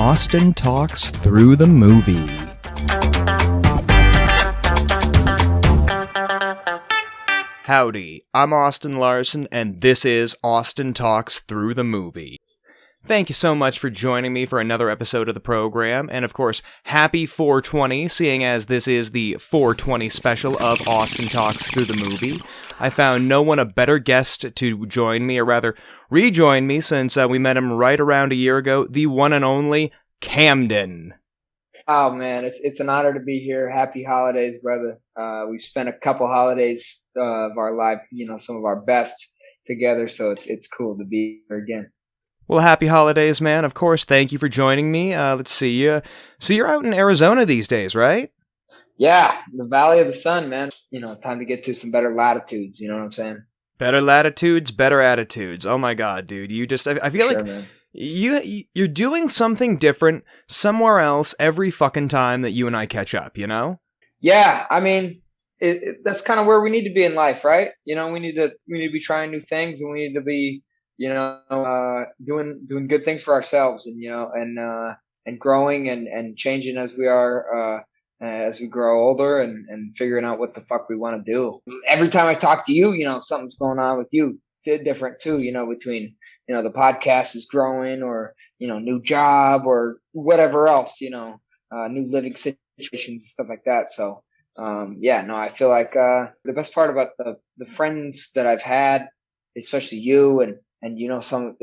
Austin Talks Through the Movie. Howdy, I'm Austin Larson, and this is Austin Talks Through the Movie. Thank you so much for joining me for another episode of the program, and of course, happy 420, seeing as this is the 420 special of Austin Talks Through the Movie. I found no one a better guest to join me, or rather, rejoin me, since we met him right around a year ago, the one and only Camden. Oh man, it's an honor to be here. Happy holidays, brother. We've spent a couple holidays of our life, some of our best together, so it's cool to be here again. Well, happy holidays, man. Of course, thank you for joining me. Let's see. So you're out in Arizona these days, right? Yeah, the Valley of the Sun, man. Time to get to some better latitudes, you know what I'm saying? Better latitudes, better attitudes. Oh my god, dude. I feel Sure, like man. you're doing something different somewhere else every fucking time that you and I catch up, you know? Yeah, I mean, that's kind of where we need to be in life, right? We need to be trying new things, and we need to be doing good things for ourselves, and growing and changing as we are, as we grow older, and figuring out what the fuck we want to do. Every time I talk to you, something's going on with you, different too, between, the podcast is growing, or, new job or whatever else, new living situations and stuff like that. So, I feel like, the best part about the friends that I've had, especially you and some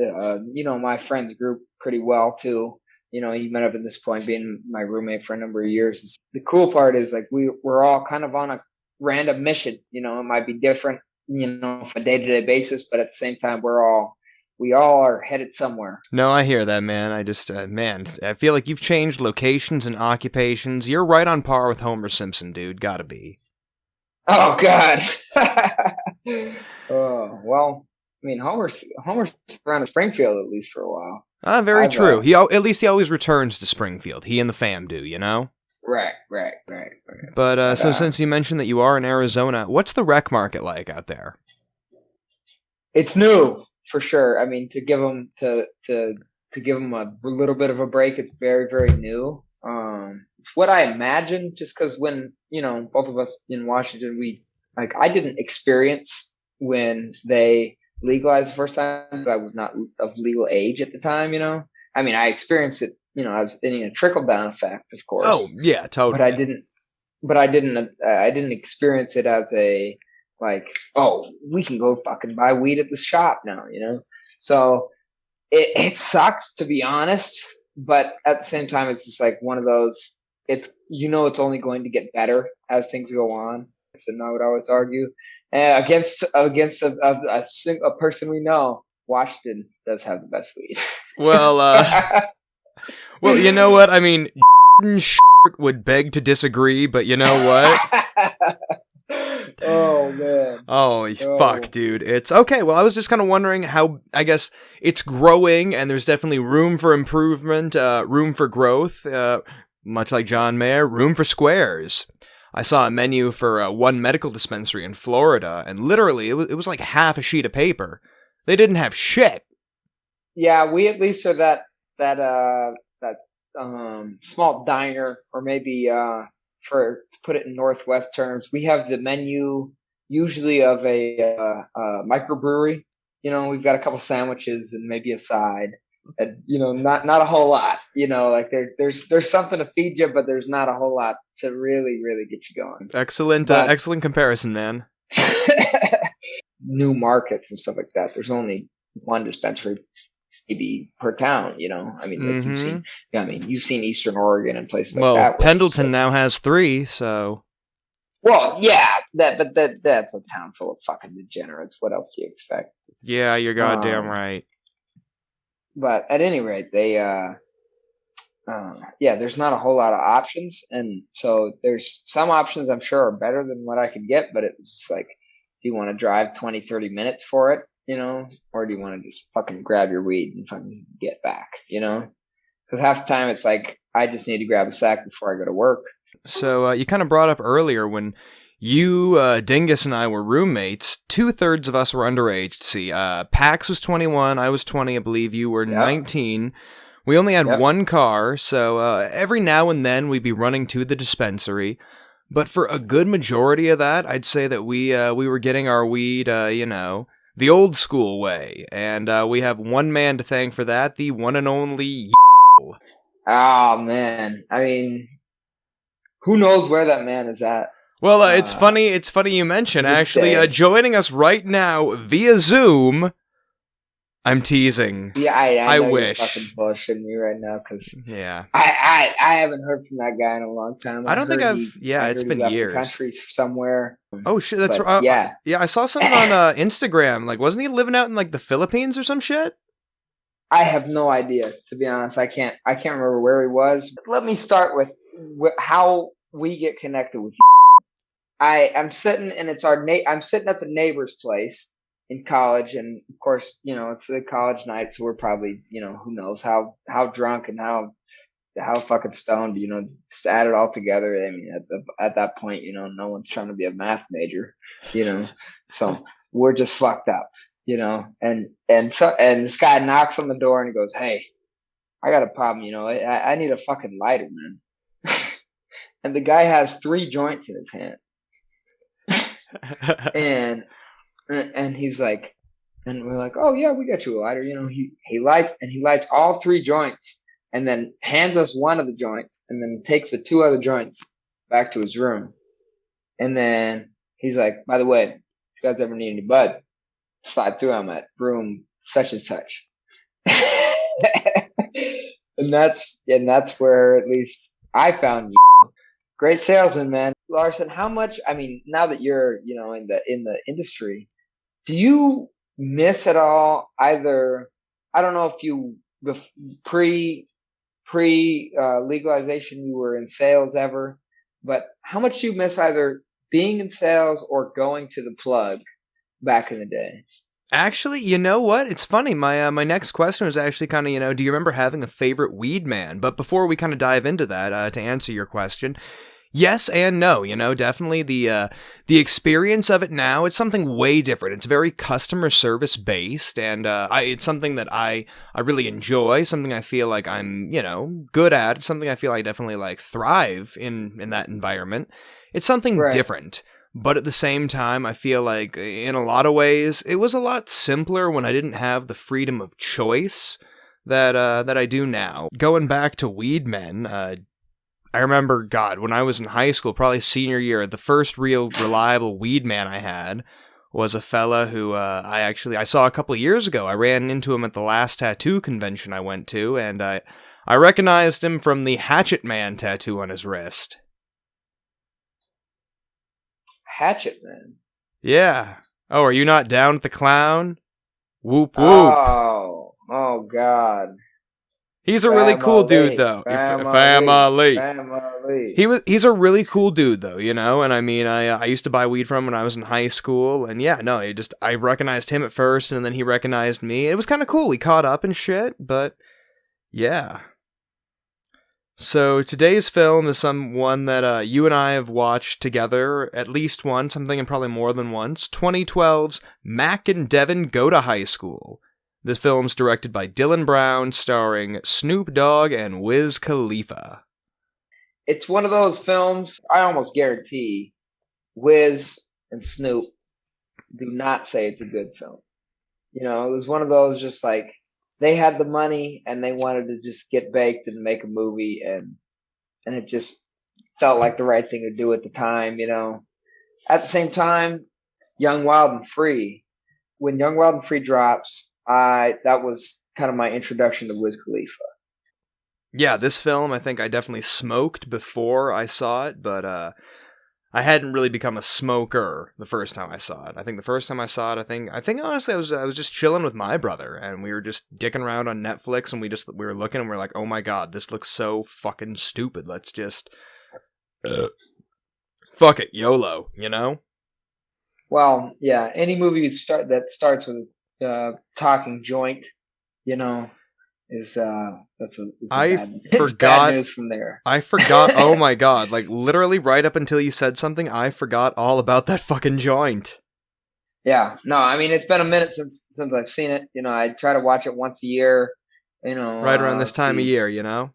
my friends group pretty well too. You met up at this point being my roommate for a number of years. The cool part is, like, we're all kind of on a random mission. It might be different, from a day-to-day basis, but at the same time, we all are headed somewhere. No, I hear that, man. I just, I feel like you've changed locations and occupations. You're right on par with Homer Simpson, dude. Gotta be. Oh God. Oh well. I mean, Homer's around in Springfield at least for a while. Very true. At least he always returns to Springfield. He and the fam do, you know? Right. But so since you mentioned that you are in Arizona, what's the rec market like out there? It's new for sure. I mean, to give them a little bit of a break, it's very, very new. It's what I imagined, just because when both of us in Washington, I didn't experience when they legalized the first time, because I was not of legal age at the time. I mean, I experienced it, as in a trickle down effect, of course. Oh yeah, totally. But I didn't experience it as a, like, oh, we can go fucking buy weed at the shop now, So it sucks, to be honest, but at the same time, it's just like one of those. It's only going to get better as things go on. So I would always argue against a person we know, Washington does have the best weed. Well, well, you know what? I mean, would beg to disagree, but you know what? Oh man. Oh, fuck, dude. It's okay. Well, I was just kind of wondering how, I guess, it's growing, and there's definitely room for improvement, room for growth, much like John Mayer, room for squares. I saw a menu for one medical dispensary in Florida, and literally, it was like half a sheet of paper. They didn't have shit. Yeah, we at least are that small diner, or maybe to put it in Northwest terms, we have the menu usually of a microbrewery. We've got a couple sandwiches and maybe a side. And, not a whole lot. Like there's something to feed you, but there's not a whole lot to really, really get you going. Excellent comparison, man. New markets and stuff like that. There's only one dispensary maybe per town. I mean, like you've seen Eastern Oregon and places like that. Well, Pendleton now has 3, so. Well, yeah, that's a town full of fucking degenerates. What else do you expect? Yeah, you're goddamn right. But at any rate, they, there's not a whole lot of options. And so there's some options I'm sure are better than what I could get, but it's just like, do you want to drive 20, 30 minutes for it, or do you want to just fucking grab your weed and fucking get back, Because half the time it's like, I just need to grab a sack before I go to work. So you kind of brought up earlier when you, Dingus, and I were roommates. 2/3 of us were underage. See, Pax was 21, I was 20, I believe you were 19. We only had Yep. one car, so every now and then we'd be running to the dispensary. But for a good majority of that, I'd say that we were getting our weed, the old school way. And we have one man to thank for that, the one and only. Oh man, I mean, who knows where that man is at? Well, it's funny. It's funny you mention actually joining us right now via Zoom. I'm teasing. Yeah, I know wish. You're fucking bullshitting me right now because yeah, I haven't heard from that guy in a long time. I don't think I've. It's been left years. The country somewhere. Oh shit, that's right. Yeah, I saw something on Instagram. Like, wasn't he living out in like the Philippines or some shit? I have no idea, to be honest. I can't remember where he was. Let me start with how we get connected with you. I'm sitting and I'm sitting at the neighbor's place in college, and of course, it's a college night, so we're probably, who knows how drunk and how fucking stoned, just add it all together. I mean, at that point, no one's trying to be a math major, so we're just fucked up, and this guy knocks on the door and he goes, "Hey, I got a problem, I need a fucking lighter, man." And the guy has 3 joints in his hand. and he's like, and we're like, "Oh yeah, we got you a lighter." He lights all 3 joints and then hands us one of the joints and then takes the 2 other joints back to his room. And then he's like, "By the way, if you guys ever need any bud, slide through. I'm at room such and such." and that's where at least I found you. Great salesman, man. Larson, how much, I mean, now that you're, in the industry, do you miss at all either, I don't know if you, pre legalization, you were in sales ever, but how much do you miss either being in sales or going to the plug back in the day? Actually, you know what? It's funny. My next question was actually kind of, do you remember having a favorite weed man? But before we kind of dive into that, to answer your question, yes and no. Definitely the experience of it now, it's something way different. It's very customer service based, and it's something that I really enjoy, something I feel like I'm, good at. It's something I feel I definitely like thrive in that environment. It's something different. But at the same time, I feel like in a lot of ways, it was a lot simpler when I didn't have the freedom of choice that I do now. Going back to weed men, I remember, God, when I was in high school, probably senior year, the first real reliable weed man I had was a fella who I saw a couple of years ago. I ran into him at the last tattoo convention I went to, and I recognized him from the Hatchet Man tattoo on his wrist. Hatchet Man? Yeah. Oh, are you not down with the clown? Whoop whoop. Oh God. He's a really cool dude, though. Family. He's a really cool dude, though, and I mean, I used to buy weed from him when I was in high school, and yeah, no, I recognized him at first, and then he recognized me. It was kind of cool. We caught up and shit, but yeah. So today's film is one that you and I have watched together at least once, I'm thinking probably more than once, 2012's Mac and Devin Go to High School. This film's directed by Dylan Brown, starring Snoop Dogg and Wiz Khalifa. It's one of those films, I almost guarantee, Wiz and Snoop do not say it's a good film. It was one of those just like, they had the money and they wanted to just get baked and make a movie, and it just felt like the right thing to do at the time, At the same time, Young, Wild, and Free. When Young, Wild, and Free drops, that was kind of my introduction to Wiz Khalifa. Yeah, this film, I think I definitely smoked before I saw it, but I hadn't really become a smoker the first time I saw it. I think the first time I saw it, I think honestly, I was just chilling with my brother, and we were just dicking around on Netflix, and we were looking, and we were like, oh my God, this looks so fucking stupid. Let's just fuck it, YOLO, Well, yeah, any movie that starts with talking joint, is bad news from there. I forgot. Oh my God! Like literally, right up until you said something, I forgot all about that fucking joint. Yeah, no, I mean it's been a minute since I've seen it. I try to watch it once a year, Right around this let's time of see. year, you know?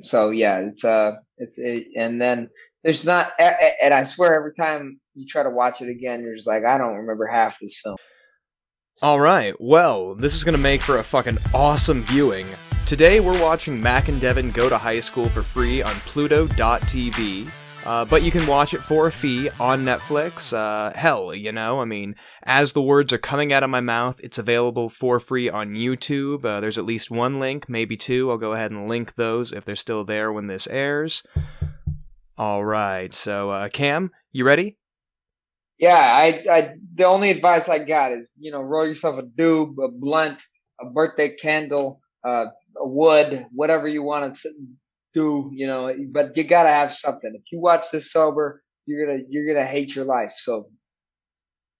So yeah, and then there's not, and I swear every time you try to watch it again, you're just like, I don't remember half this film. Alright, well, this is gonna make for a fucking awesome viewing. Today we're watching Mac and Devin Go to High School for free on Pluto.tv. But you can watch it for a fee on Netflix. Hell, you know, I mean, as the words are coming out of my mouth, it's available for free on YouTube. There's at least one link, maybe two. I'll go ahead and link those if they're still there when this airs. Alright, so, Cam, you ready? Yeah, I the only advice I got is, roll yourself a doob, a blunt, a birthday candle, a wood, whatever you want to do, but you gotta have something. If you watch this sober, you're gonna hate your life. So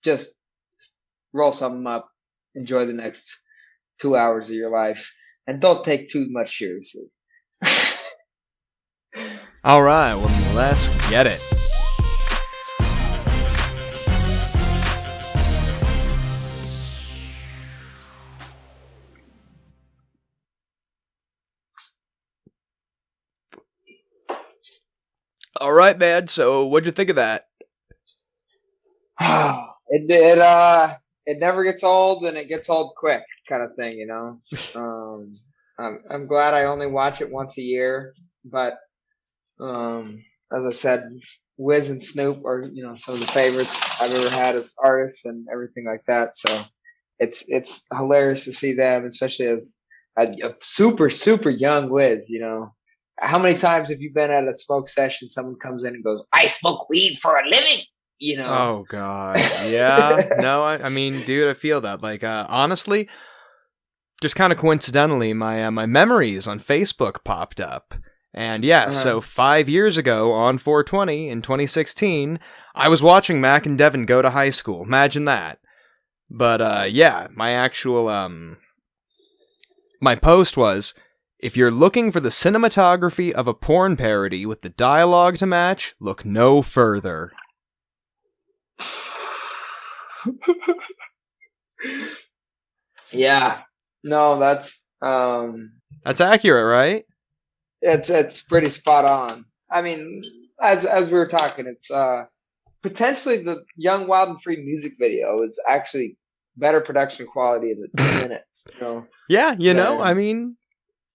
just roll something up, enjoy the next 2 hours of your life, and don't take too much seriously. Alright, well, let's get it. Alright, man, so what'd you think of that? It never gets old, and it gets old quick, kind of thing, I'm glad I only watch it once a year, but as I said, Wiz and Snoop are some of the favorites I've ever had as artists and everything like that. So it's hilarious to see them, especially as a super young Wiz. How many times have you been at a smoke session? Someone comes in and goes, "I smoke weed for a living." Oh god, yeah. No, I mean, dude, I feel that. Like, honestly, just kind of coincidentally, my memories on Facebook popped up, and yeah, so 5 years ago on 420 in 2016, I was watching Mac and Devin Go to High School. Imagine that. But yeah, my actual my post was, if you're looking for the cinematography of a porn parody with the dialogue to match, look no further. Yeah, no, that's accurate, right? It's pretty spot on. I mean, as we were talking, it's potentially the Young Wild and Free music video is actually better production quality in the minutes. Yeah, I mean,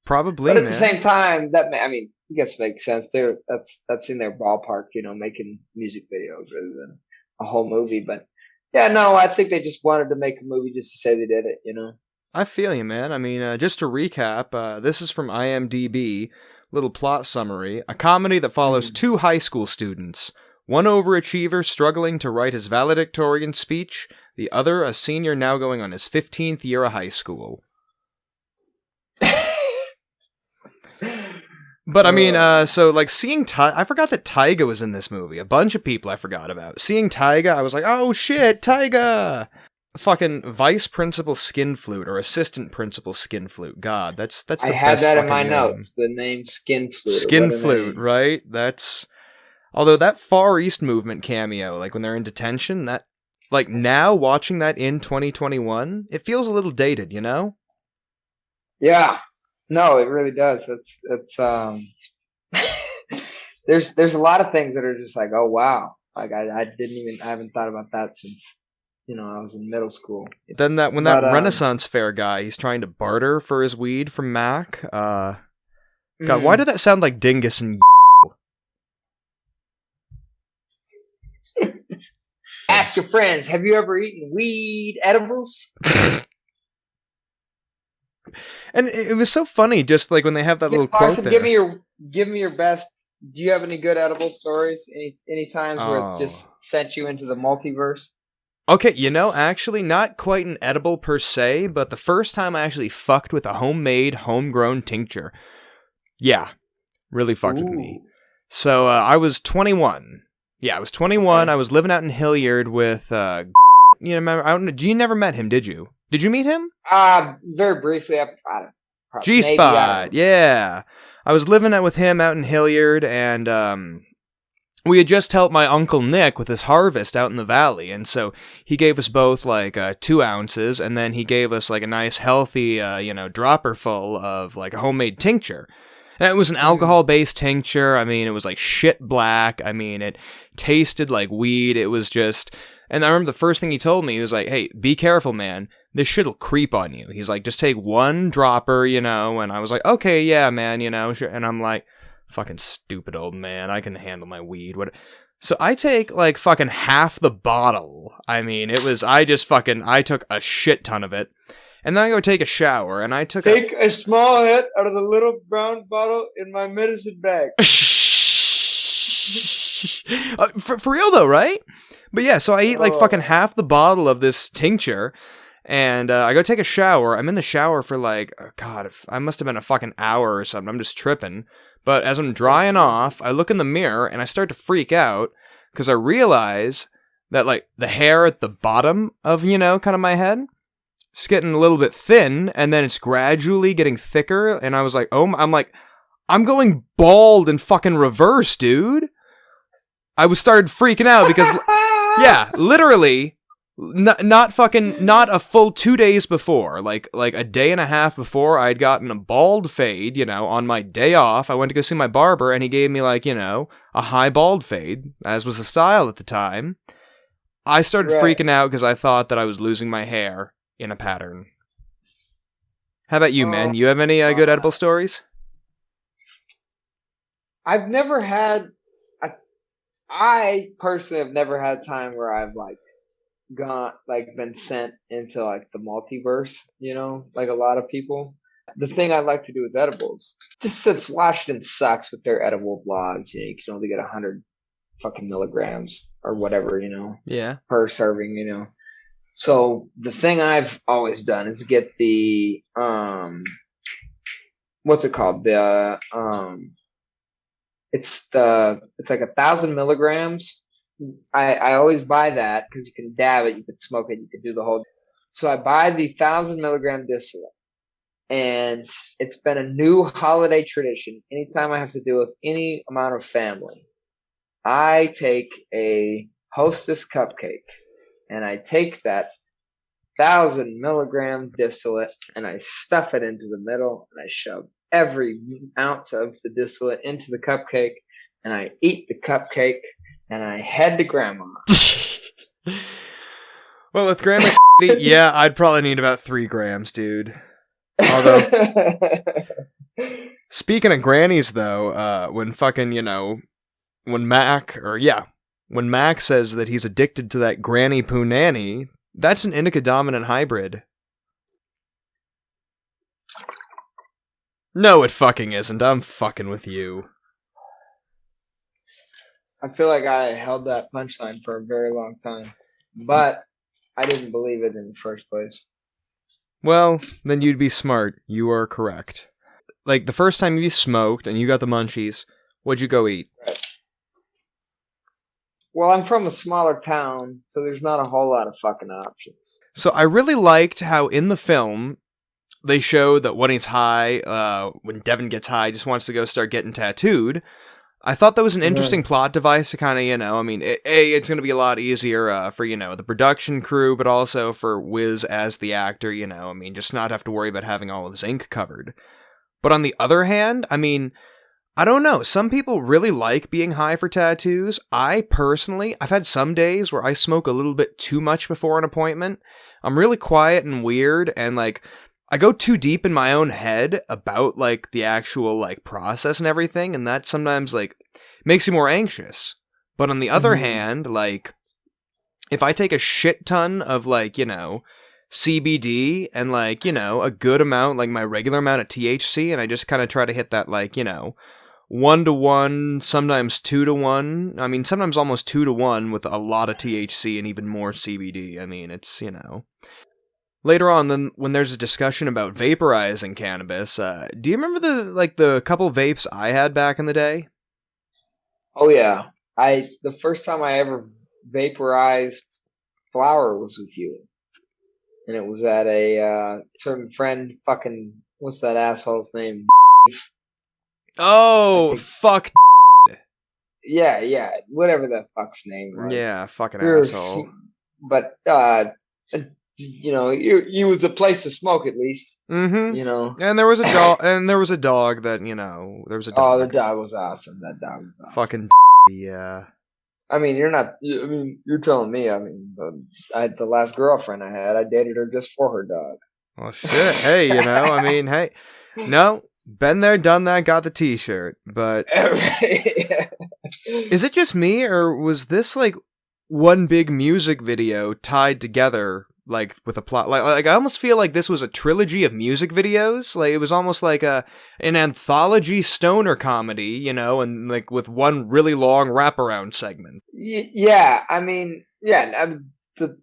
probably. But at the same time, I guess makes sense. That's in their ballpark, making music videos rather than a whole movie. But yeah, no, I think they just wanted to make a movie just to say they did it. I feel you, man. I mean, just to recap, this is from IMDb. Little plot summary: a comedy that follows two high school students. One overachiever struggling to write his valedictorian speech, the other a senior now going on his 15th year of high school. But I mean, so like seeing I forgot that Tyga was in this movie. A bunch of people I forgot about. Seeing Tyga, I was like, oh shit, Tyga! Fucking vice principal skin flute or assistant principal skin flute. God, that's the best. I had that in my notes. The name skin flute. Skin flute, right? That's. Although that Far East movement cameo, like when they're in detention, that, like now watching that in 2021, it feels a little dated, Yeah, no, it really does. It's there's a lot of things that are just like, oh wow, like I haven't thought about that since I was in middle school. Then that Renaissance Fair guy, he's trying to barter for his weed from Mac. God, why did that sound like Dingus and? Ask your friends, have you ever eaten weed edibles? And it was so funny, just like when they have that little quote there. Give me your best. Do you have any good edible stories? Any times where it's just sent you into the multiverse? Okay, actually not quite an edible per se, but the first time I actually fucked with a homemade, homegrown tincture. Yeah, really fucked with me. So I was 21. Yeah, I was 21. Okay. I was living out in Hilliard with, remember? You never met him, did you? Did you meet him? Very briefly. G-Spot, yeah. I was living with him out in Hilliard, and we had just helped my Uncle Nick with his harvest out in the valley, and so he gave us both like 2 ounces, and then he gave us like a nice healthy, dropper full of like a homemade tincture. And it was an alcohol-based tincture. I mean, it was like shit black. I mean, it tasted like weed. It was just... And I remember the first thing he told me, he was like, hey, be careful, man. This shit'll creep on you. He's like, just take 1 dropper, and I was like, okay, yeah, man, sure. And I'm like, fucking stupid old man. I can handle my weed. What? So I take like fucking half the bottle. I mean, I took a shit ton of it. And then I go take a shower, and I took a small hit out of the little brown bottle in my medicine bag. For real though, right? But yeah, so I eat like fucking half the bottle of this tincture, and I go take a shower. I'm in the shower for like, I must have been a fucking hour or something. I'm just tripping. But as I'm drying off, I look in the mirror, and I start to freak out, because I realize that like the hair at the bottom of, kind of my head, it's getting a little bit thin, and then it's gradually getting thicker, and I was like, I'm going bald in fucking reverse, dude. I started freaking out because, yeah, literally, not a full 2 days before, like a day and a half before, I had gotten a bald fade, on my day off. I went to go see my barber, and he gave me like, a high bald fade, as was the style at the time. I started freaking out because I thought that I was losing my hair in a pattern. How about you, man? You have any good edible stories? I've never had. I personally have never had a time where I've been sent into like the multiverse. Like a lot of people. The thing I like to do with edibles, just since Washington sucks with their edible laws, you can only get 100 fucking milligrams or whatever, yeah, per serving, So the thing I've always done is get the what's it called? It's like 1,000 milligrams. I always buy that because you can dab it, you can smoke it, you can do the whole. So I buy the 1,000 milligram distillate, and it's been a new holiday tradition. Anytime I have to deal with any amount of family, I take a Hostess cupcake, and I take that 1,000 milligram distillate, and I stuff it into the middle, and I shove every ounce of the distillate into the cupcake, and I eat the cupcake, and I head to grandma. Well, with grandma, yeah, I'd probably need about 3 grams, dude. Although, speaking of grannies, though, when fucking, when Mac says that he's addicted to that granny poo nanny, that's an indica dominant hybrid. No, it fucking isn't. I'm fucking with you. I feel like I held that punchline for a very long time, but I didn't believe it in the first place. Well, then you'd be smart. You are correct. Like, the first time you smoked and you got the munchies, what'd you go eat? Right. Well, I'm from a smaller town, so there's not a whole lot of fucking options. So I really liked how in the film they show that when he's high, when Devin gets high, he just wants to go start getting tattooed. I thought that was an interesting plot device to kind of, it's going to be a lot easier for, the production crew, but also for Wiz as the actor, just not have to worry about having all of his ink covered. But on the other hand, I don't know. Some people really like being high for tattoos. I've had some days where I smoke a little bit too much before an appointment. I'm really quiet and weird, and I go too deep in my own head about the actual process and everything, and that sometimes makes you more anxious. But on the other hand, if I take a shit ton of CBD and a good amount, my regular amount of THC, and I just kind of try to hit that 1-to-1, sometimes 2-to-1. Sometimes almost 2-to-1 with a lot of THC and even more CBD. It's, Later on, then, when there's a discussion about vaporizing cannabis, do you remember the couple vapes I had back in the day? Oh yeah, the first time I ever vaporized flower was with you, and it was at a certain friend. Fucking what's that asshole's name? Oh, fuck. yeah, whatever the fuck's name was. Yeah, fucking We were, asshole. but he was a place to smoke at least. Mm-hmm. And there was a dog. And there was a dog that there was a Oh, the dog. dog was awesome. That dog was awesome. Fucking yeah. I mean, you're not. I mean, you're telling me. I mean, the last girlfriend I had, I dated her just for her dog. Well, shit. Hey, I mean, hey, no, been there, done that, got the T-shirt. But is it just me, or was this like one big music video tied together, like with a plot? Like I almost feel like this was a trilogy of music videos. Like it was almost like an anthology stoner comedy, and like with one really long wraparound segment. Yeah, I mean, the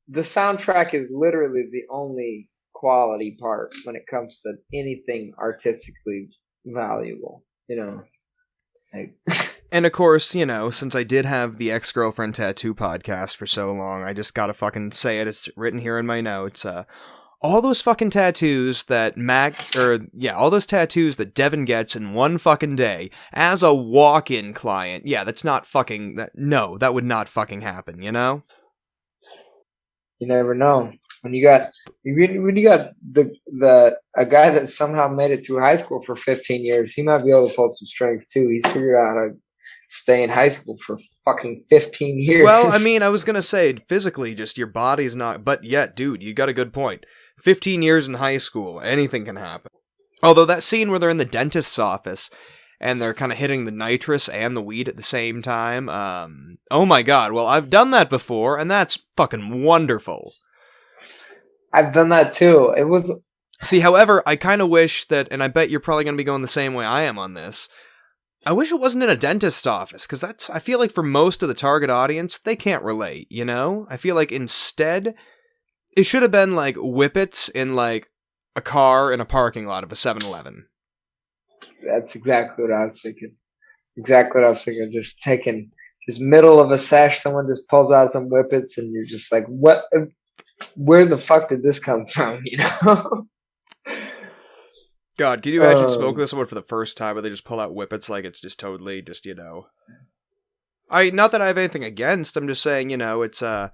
soundtrack is literally the only quality part when it comes to anything artistically valuable. Like, and of course, since I did have the ex-girlfriend tattoo podcast for so long, I just gotta fucking say it. It's written here in my notes. All those fucking tattoos that all those tattoos that Devin gets in one fucking day as a walk-in client. Yeah, that's not fucking. That would not fucking happen. You never know. When you got a guy that somehow made it through high school for 15 years, he might be able to pull some strings too. He's figured out how to stay in high school for fucking 15 years. Well, I mean, I was gonna say physically, just your body's not. But yet, dude, you got a good point. 15 years in high school, anything can happen. Although that scene where they're in the dentist's office and they're kind of hitting the nitrous and the weed at the same time. Oh my god, well, I've done that before, and that's fucking wonderful. I've done that too. It was... See, however, I kind of wish that, and I bet you're probably going to be going the same way I am on this, I wish it wasn't in a dentist's office, because I feel like for most of the target audience, they can't relate, I feel like instead, it should have been like Whippets in like a car in a parking lot of a 7-Eleven. That's exactly what I was thinking. Just middle of a sesh, someone just pulls out some Whippets, and you're just like, what? Where the fuck did this come from? God, can you imagine smoking with someone for the first time where they just pull out Whippets like it's just totally just, not that I have anything against, I'm just saying, it's, I'd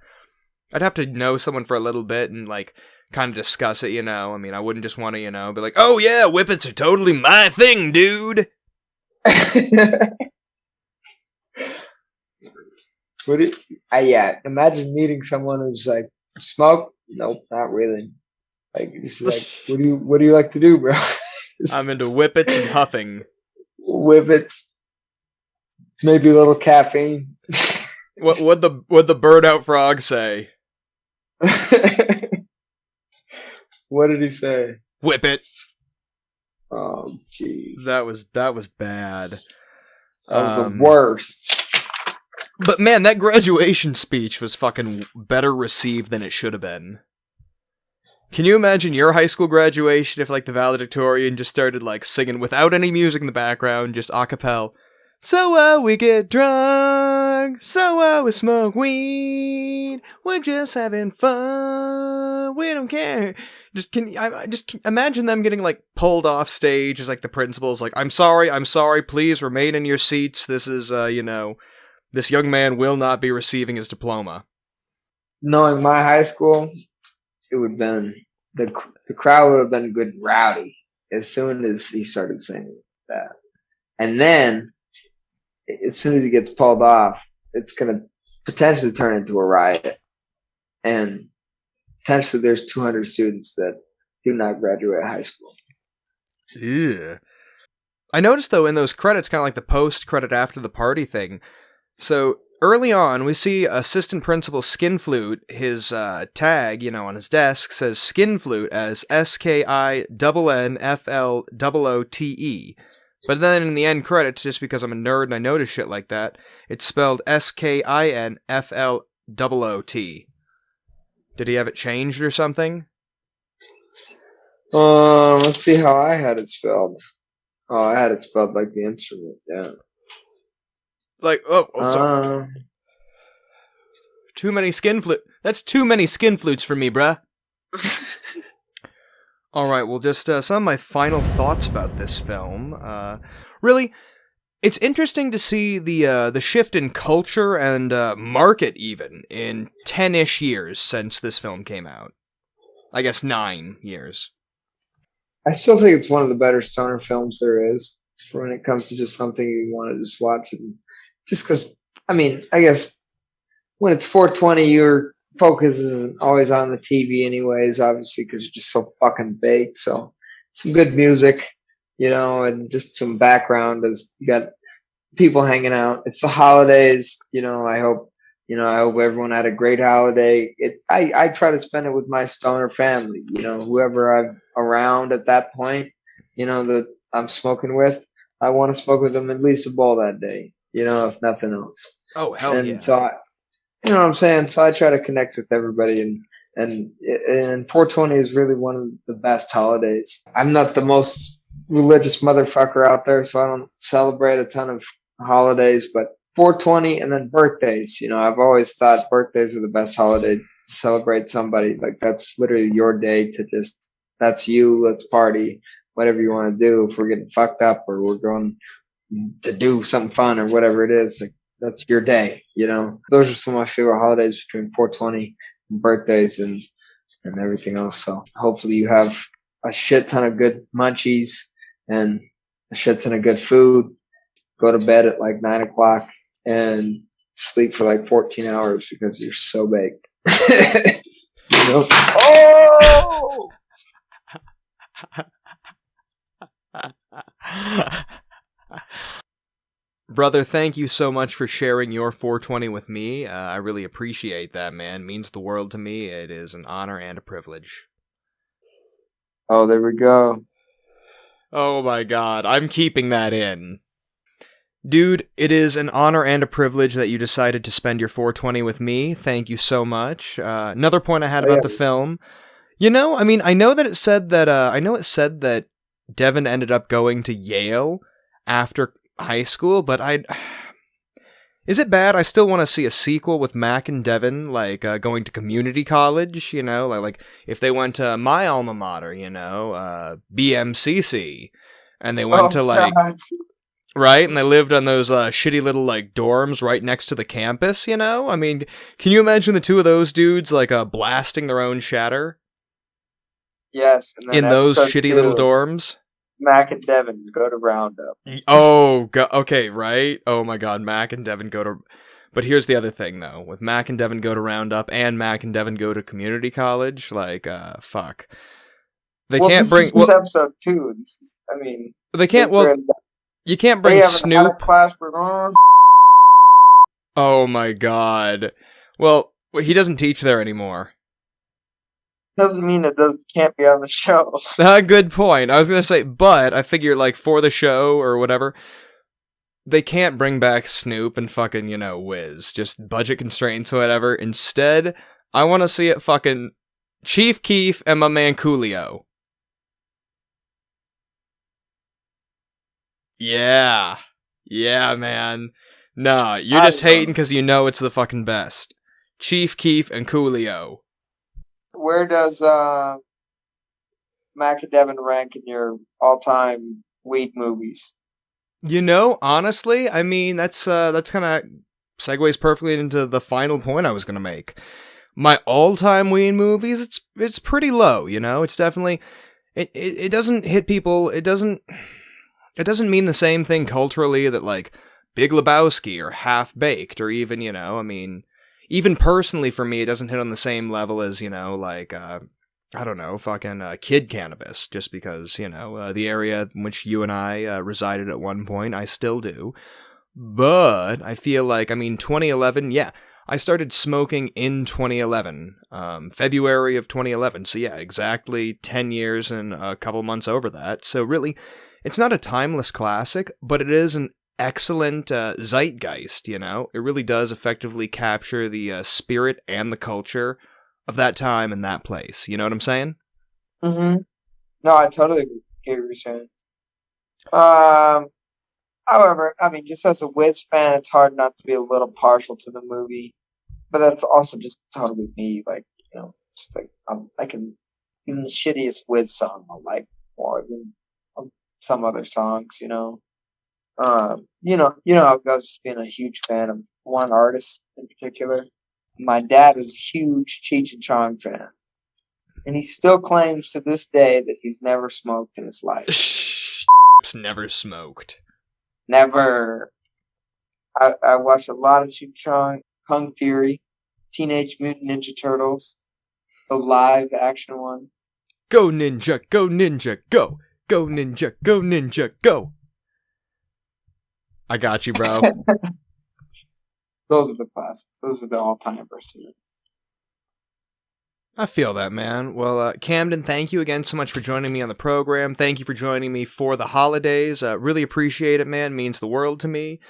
have to know someone for a little bit and, like, kind of discuss it, I mean, I wouldn't just want to, be like, oh yeah, Whippets are totally my thing, dude! Imagine meeting someone who's like, smoke? Nope, not really. Like, this is like, what do you like to do, bro? I'm into Whippets and huffing. Whippets. Maybe a little caffeine. What'd the bird out frog say? What did he say? Whippet. Oh, jeez. That was bad. That was the worst. But man, that graduation speech was fucking better received than it should have been. Can you imagine your high school graduation if, like, the valedictorian just started, like, singing without any music in the background, just a cappella? So, we get drunk, so, we smoke weed, we're just having fun, we don't care. Just imagine them getting, like, pulled off stage as, like, the principal's like, I'm sorry, please remain in your seats, this is, this young man will not be receiving his diploma. Knowing my high school, it would have been, the crowd would have been good and rowdy as soon as he started singing that. And then, as soon as he gets pulled off, it's going to potentially turn into a riot. And potentially there's 200 students that do not graduate high school. Yeah. I noticed, though, in those credits, kind of like the post-credit after the party thing, so early on, we see Assistant Principal Skinflute, his tag, on his desk says Skinflute as SKINNFLOOTE. But then in the end credits, just because I'm a nerd and I notice shit like that, it's spelled SKINFLOOT. Did he have it changed or something? Let's see how I had it spelled. Oh, I had it spelled like the instrument, yeah. Like, sorry. Too many skinflute. That's too many skinflutes for me, bruh. Alright, well, just some of my final thoughts about this film. Really, It's interesting to see the shift in culture and market even in 10-ish years since this film came out. I guess 9 years. I still think it's one of the better stoner films there is for when it comes to just something you want to just watch. And just because, I mean, I guess when it's 420, your focus isn't always on the TV, anyways, obviously, because you're just so fucking baked. So, some good music, and just some background as you got people hanging out. It's the holidays, I hope everyone had a great holiday. I try to spend it with my stoner family, whoever I'm around at that point, that I'm smoking with. I want to smoke with them at least a bowl that day, if nothing else. Oh, hell And yeah. so you know what I'm saying? So I try to connect with everybody, and 420 is really one of the best holidays. I'm not the most religious motherfucker out there, so I don't celebrate a ton of holidays, but 420 and then birthdays. I've always thought birthdays are the best holiday to celebrate somebody. Like that's literally your day to just that's you. Let's party, whatever you want to do. If we're getting fucked up or we're going to do something fun or whatever it is, like that's your day. Those are some of my favorite holidays between 420 and birthdays and everything else. So hopefully you have a shit ton of good munchies and a shit ton of good food. Go to bed at like 9 o'clock and sleep for like 14 hours because you're so baked. Oh! Brother, thank you so much for sharing your 420 with me. I really appreciate that, man. It means the world to me. It is an honor and a privilege. Oh, there we go. Oh my god, I'm keeping that in. Dude, it is an honor and a privilege that you decided to spend your 420 with me. Thank you so much. Another point I had about the film. I know that it said that, it said that Devin ended up going to Yale after high school, but is it bad? I still want to see a sequel with Mac and Devin, going to community college, like if they went to my alma mater, BMCC, and they went to God. right, and they lived on those shitty little dorms right next to the campus, I mean, can you imagine the two of those dudes blasting their own shatter? Yes, and then In those episode shitty 2, little dorms? Mac and Devin go to Roundup. Oh, okay, right? Oh my god, Mac and Devin go to... But here's the other thing, though. With Mac and Devin go to Roundup and Mac and Devin go to community college, fuck. They can't bring... This is episode 2. They can't... Well, you can't bring Snoop... class we're going. Oh my god. Well, he doesn't teach there anymore. Doesn't mean it can't be on the show. Good point. I was gonna say, but I figure, for the show or whatever, they can't bring back Snoop and fucking, Wiz. Just budget constraints or whatever. Instead, I want to see it fucking Chief Keef and my man Coolio. Yeah. Yeah, man. Nah, you're just hating because you know it's the fucking best. Chief Keef and Coolio. Where does Mac and Devin rank in your all-time weed movies? Honestly, I mean, that's kind of segues perfectly into the final point I was gonna make. My all-time weed movies, it's pretty low, It's definitely it doesn't hit people. It doesn't mean the same thing culturally that Big Lebowski or Half Baked or even even personally for me, it doesn't hit on the same level as I don't know, fucking Kid Cannabis, just because, the area in which you and I resided at one point, I still do. But I feel 2011, yeah, I started smoking in 2011, February of 2011. So yeah, exactly 10 years and a couple months over that. So really, it's not a timeless classic, but it is an excellent zeitgeist, It really does effectively capture the spirit and the culture of that time and that place. You know what I'm saying? Mm-hmm. No, I totally hear what you're saying. However, just as a Wiz fan, it's hard not to be a little partial to the movie. But that's also just totally me. Just I can even the shittiest Wiz song I like more than some other songs. I was just being a huge fan of one artist in particular. My dad was a huge Cheech and Chong fan, and he still claims to this day that he's never smoked in his life. Never smoked. Never. I watched a lot of Cheech and Chong, Kung Fury, Teenage Mutant Ninja Turtles, the live action one. Go ninja, go ninja, go! Go ninja, go ninja, go! I got you, bro. Those are the classics. Those are the all-timers. I feel that, man. Well, Camden, thank you again so much for joining me on the program. Thank you for joining me for the holidays. Really appreciate it, man. Means the world to me.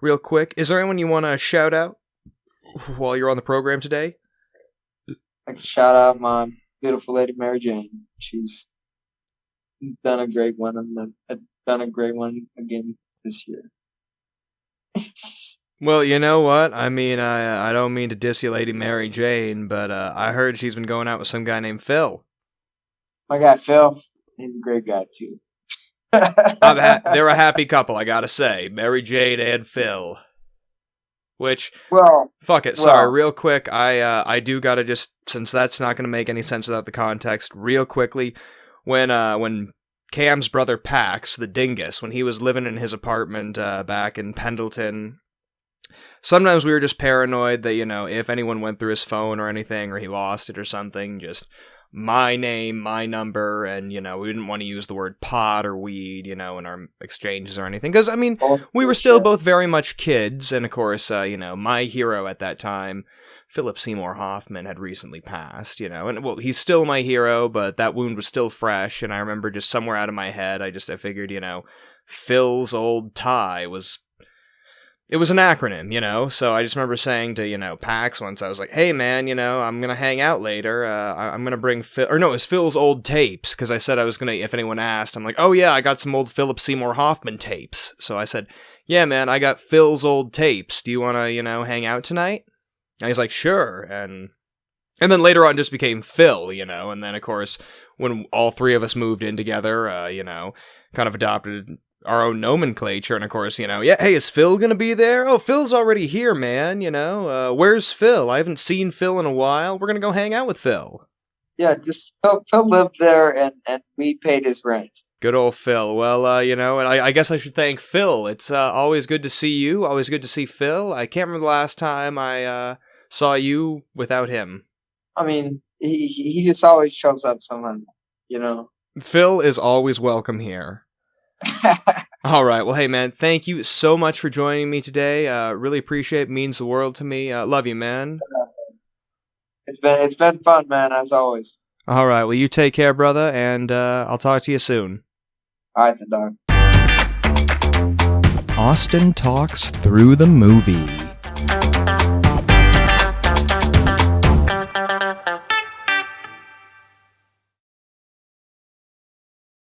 Real quick, is there anyone you want to shout out while you're on the program today? I can shout out my beautiful lady Mary Jane. She's done a great one, and I've done a great one again this year. Well, you know what? I mean, I don't mean to diss you, Lady Mary Jane, but I heard she's been going out with some guy named Phil. My guy Phil, he's a great guy too. They're a happy couple, I gotta say. Mary Jane and Phil. Which, well, fuck it. Sorry, real quick. I do gotta just, since that's not gonna make any sense without the context. Real quickly, when Cam's brother Pax, the dingus, when he was living in his apartment back in Pendleton. Sometimes we were just paranoid that, if anyone went through his phone or anything, or he lost it or something, just my name, my number, and, we didn't want to use the word pot or weed, in our exchanges or anything. Because, we were still both very much kids, and of course, my hero at that time, Philip Seymour Hoffman, had recently passed, and, well, he's still my hero, but that wound was still fresh, and I remember just somewhere out of my head, I figured, Phil's old tie was... It was an acronym, so I just remember saying to, Pax once, I was like, hey, man, I'm going to hang out later. I'm going to bring Phil, or no, it was Phil's old tapes, because I said I was going to, if anyone asked, I'm like, oh, yeah, I got some old Philip Seymour Hoffman tapes. So I said, yeah, man, I got Phil's old tapes. Do you want to, hang out tonight? And he's like, sure. And then later on just became Phil, and then, of course, when all three of us moved in together, kind of adopted our own nomenclature, and of course, yeah, hey, is Phil gonna be there? Oh, Phil's already here, man, where's Phil? I haven't seen Phil in a while. We're gonna go hang out with Phil. Yeah, just Phil lived there, and we paid his rent. Good old Phil. Well, and I guess I should thank Phil. It's always good to see you, always good to see Phil. I can't remember the last time I saw you without him. He just always shows up somehow, Phil is always welcome here. All right. Well, hey, man, thank you so much for joining me today. Really appreciate it. Means the world to me. Love you, man. It's been fun, man, as always. All right. Well, you take care, brother, and I'll talk to you soon. All right, then, dog. Austin Talks Through the Movie.